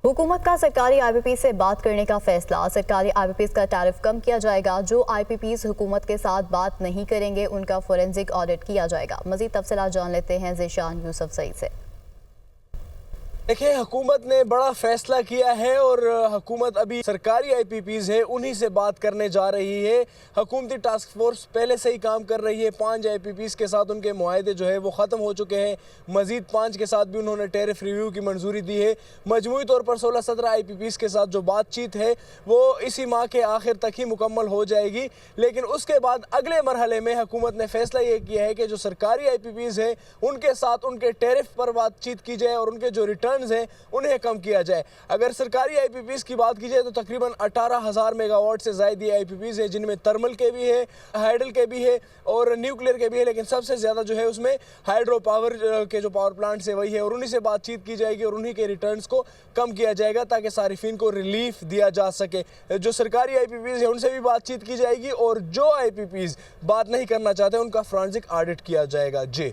हुकूमत का सरकारी IPPs से बात करने का फैसला। सरकारी IPPs का टैरिफ कम किया जाएगा। जो IPPs हुकूमत के साथ बात नहीं करेंगे उनका फोरेंसिक ऑडिट किया जाएगा। मजीद तफसीलात जान लेते हैं ज़ीशान यूसुफ सईद से। देखिए, हुकूमत ने बड़ा फैसला किया है और हुकूमत अभी सरकारी IPPs है उन्हीं से बात करने जा रही है। हुकूमती टास्क फोर्स पहले से ही काम कर रही है। 5 IPPs के साथ उनके मुआहदे जो है वो ख़त्म हो चुके हैं। मज़ीद 5 के साथ भी उन्होंने टैरिफ रिव्यू की मंजूरी दी है। मजमूई तौर पर 16-17 IPPs के साथ जो बातचीत है वो इसी माह के आखिर तक ही मुकम्मल हो जाएगी। लेकिन उसके बाद अगले मरहले में हुकूमत ने फैसला ये किया है कि जो सरकारी IPPs है उनके साथ उनके टैरिफ पर बातचीत की जाए और उनके जो रिटर्न हैं उन्हें कम किया जाए। अगर सरकारी IPPs की बात की जाए तो तकरीबन 18,000 मेगावाट से ज़ायद ये IPPs है, जिनमें थर्मल के भी है, हाइडल के भी है और न्यूक्लियर के भी है। लेकिन सबसे ज़्यादा जो है उसमें हाइड्रो पावर के जो पावर प्लांट्स है वही है और उन्हीं से बातचीत की जाएगी और उन्हीं के रिटर्न्स को कम किया जाएगा ताकि सारिफिन को रिलीफ दिया जा सके। जो सरकारी IPPs है उनसे भी बातचीत की जाएगी और जो IPPs बात नहीं करना चाहते उनका फोरेंसिक ऑडिट किया जाएगा। जी।